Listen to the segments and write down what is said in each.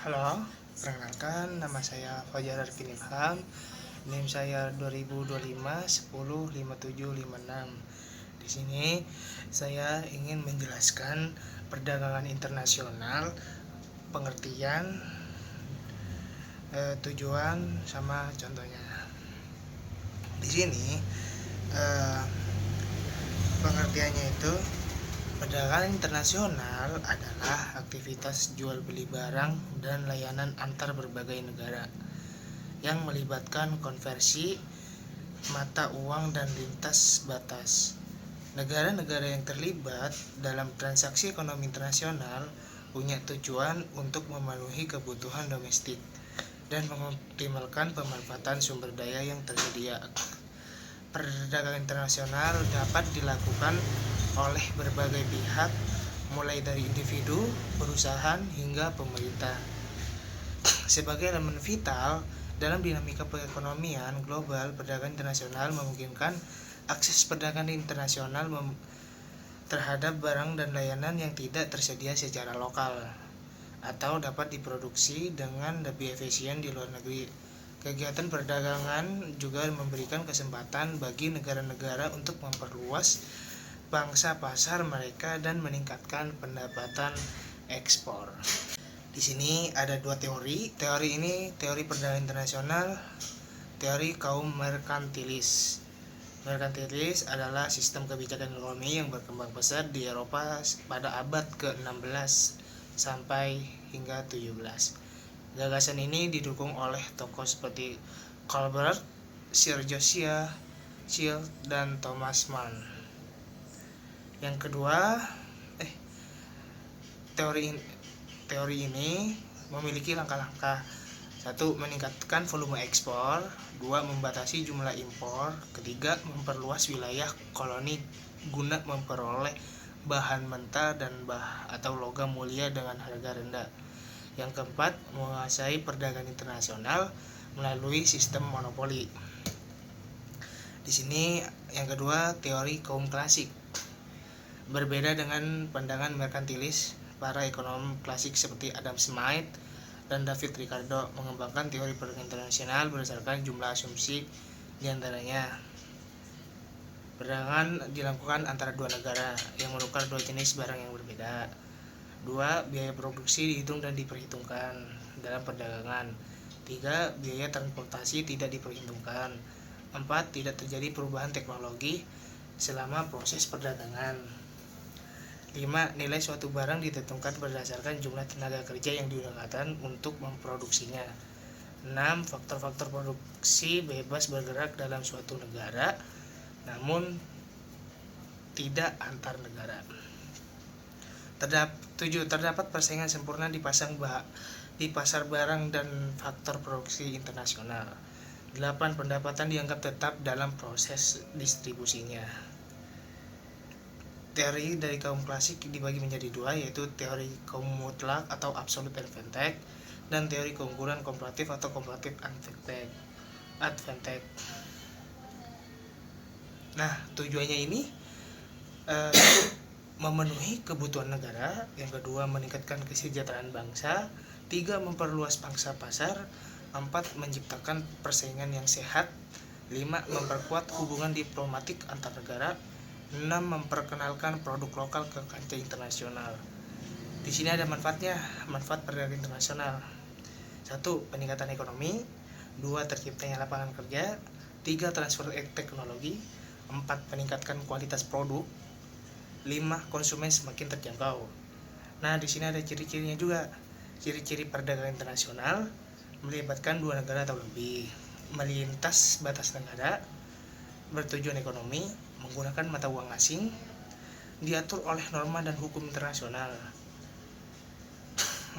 Halo, perkenalkan nama saya Fajar Arifin Ilham. NIM saya 2025 10 57 56. Di sini saya ingin menjelaskan perdagangan internasional, pengertian, tujuan sama contohnya. Di sini eh, pengertiannya itu perdagangan internasional adalah aktivitas jual beli barang dan layanan antar berbagai negara yang melibatkan konversi mata uang dan lintas batas. Negara-negara yang terlibat dalam transaksi ekonomi internasional punya tujuan untuk memenuhi kebutuhan domestik dan mengoptimalkan pemanfaatan sumber daya yang tersedia. Perdagangan internasional dapat dilakukan oleh berbagai pihak, mulai dari individu, perusahaan, hingga pemerintah. Sebagai elemen vital dalam dinamika perekonomian global, perdagangan internasional memungkinkan akses perdagangan internasional terhadap barang dan layanan yang tidak tersedia secara lokal atau dapat diproduksi dengan lebih efisien di luar negeri. Kegiatan perdagangan juga memberikan kesempatan bagi negara-negara untuk memperluas pangsa pasar mereka dan meningkatkan pendapatan ekspor. Di sini ada dua teori. Teori ini teori perdagangan internasional, teori kaum merkantilis. Merkantilis adalah sistem kebijakan ekonomi yang berkembang pesat di Eropa pada abad ke-16 sampai hingga 17. Gagasan ini didukung oleh tokoh seperti Colbert, Sir Josiah Child, dan Thomas Mann. Yang kedua, teori ini memiliki langkah-langkah. 1. Meningkatkan volume ekspor. 2. Membatasi jumlah impor. 3. Memperluas wilayah koloni guna memperoleh bahan mentah dan atau logam mulia dengan harga rendah. Yang keempat, menguasai perdagangan internasional melalui sistem monopoli. Di sini yang kedua, teori kaum klasik. Berbeda dengan pandangan merkantilis, para ekonom klasik seperti Adam Smith dan David Ricardo mengembangkan teori perdagangan internasional berdasarkan jumlah asumsi diantaranya. Perdagangan dilakukan antara dua negara yang menukar dua jenis barang yang berbeda. 2. Biaya produksi dihitung dan diperhitungkan dalam perdagangan. 3. Biaya transportasi tidak diperhitungkan. 4. Tidak terjadi perubahan teknologi selama proses perdagangan. 5. Nilai suatu barang ditentukan berdasarkan jumlah tenaga kerja yang digunakan untuk memproduksinya. 6. Faktor-faktor produksi bebas bergerak dalam suatu negara, namun tidak antar negara. 7. Terdapat persaingan sempurna di pasar barang dan faktor produksi internasional. 8. Pendapatan dianggap tetap dalam proses distribusinya. Teori dari kaum klasik dibagi menjadi dua, yaitu teori kaum mutlak atau absolute advantage dan teori keunggulan komparatif atau comparative advantage. Nah, tujuannya ini memenuhi kebutuhan negara. Yang kedua, meningkatkan kesejahteraan bangsa. 3. Memperluas pangsa pasar. 4. Menciptakan persaingan yang sehat. 5. Memperkuat hubungan diplomatik antar negara. 6. Memperkenalkan produk lokal ke kancah internasional. Di sini ada manfaatnya, manfaat perdagangan internasional. 1. Peningkatan ekonomi. 2. Terciptanya lapangan kerja. 3. Transfer teknologi. 4. Meningkatkan kualitas produk. 5. Konsumen semakin terjangkau. Nah, di sini ada ciri-cirinya juga. Ciri-ciri perdagangan internasional melibatkan dua negara atau lebih, melintas batas negara, bertujuan ekonomi, menggunakan mata uang asing, diatur oleh norma dan hukum internasional,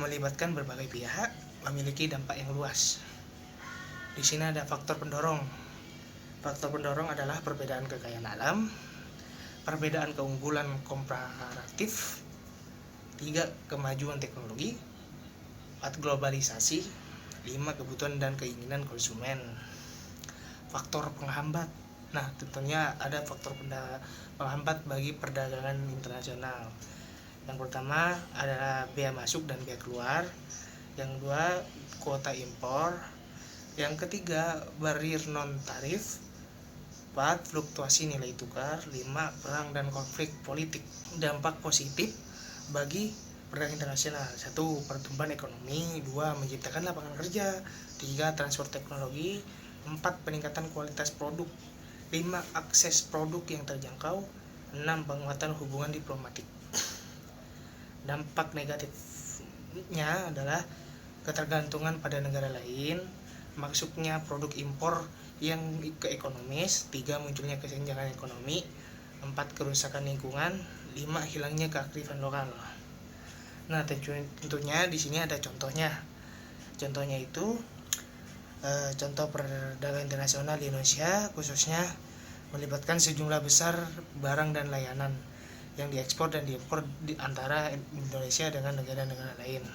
melibatkan berbagai pihak, memiliki dampak yang luas. Di sini ada faktor pendorong. Faktor pendorong adalah perbedaan kekayaan alam, perbedaan keunggulan komparatif. 3. Kemajuan teknologi. 4. Globalisasi. 5. Kebutuhan dan keinginan konsumen. Faktor penghambat. Nah, tentunya ada faktor penghambat bagi perdagangan internasional. Yang pertama adalah bea masuk dan bea keluar. Yang kedua, kuota impor. Yang ketiga, barir non tarif. 4. Fluktuasi nilai tukar. 5. Perang dan konflik politik. Dampak positif bagi perdagangan internasional: 1. Pertumbuhan ekonomi. 2. Menciptakan lapangan kerja. 3. Transfer teknologi. 4. Peningkatan kualitas produk. 5. Akses produk yang terjangkau. 6. Penguatan hubungan diplomatik. Dampak negatifnya adalah ketergantungan pada negara lain, maksudnya produk impor yang ke ekonomis. 3. Munculnya kesenjangan ekonomi. 4. Kerusakan lingkungan. 5. Hilangnya kearifan lokal. Nah, tentunya di sini ada contohnya. Contohnya itu contoh perdagangan internasional di Indonesia khususnya melibatkan sejumlah besar barang dan layanan yang diekspor dan diimpor di antara Indonesia dengan negara-negara lain.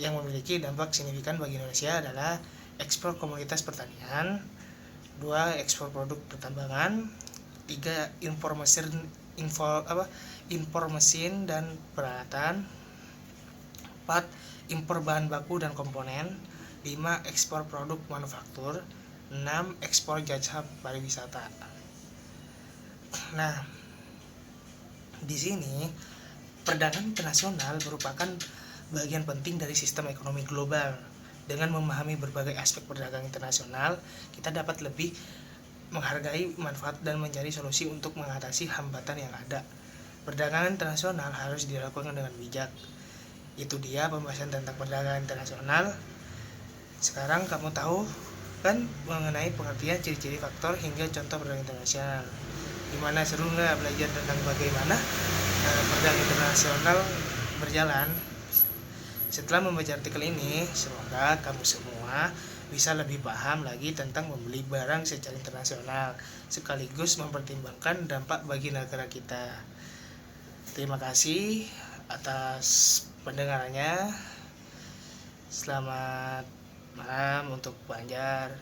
Yang memiliki dampak signifikan bagi Indonesia adalah ekspor komoditas pertanian. 2. Ekspor produk pertambangan. 3. Impor mesin dan peralatan. 4. Impor bahan baku dan komponen. 5. Ekspor produk manufaktur. 6. Ekspor jasa pariwisata. Nah, di sini perdagangan internasional merupakan bagian penting dari sistem ekonomi global. Dengan memahami berbagai aspek perdagangan internasional, kita dapat lebih menghargai manfaat dan mencari solusi untuk mengatasi hambatan yang ada. Perdagangan internasional harus dilakukan dengan bijak. Itu dia pembahasan tentang perdagangan internasional. Sekarang kamu tahu kan mengenai pengertian ciri-ciri faktor hingga contoh perdagangan internasional. Gimana, seru nggak belajar tentang bagaimana perdagangan internasional berjalan? Setelah membaca artikel ini, semoga kamu semua bisa lebih paham lagi tentang membeli barang secara internasional, sekaligus mempertimbangkan dampak bagi negara kita. Terima kasih atas pendengarannya. Selamat malam untuk Banjar.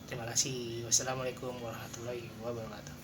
Terima kasih. Wassalamualaikum warahmatullahi wabarakatuh.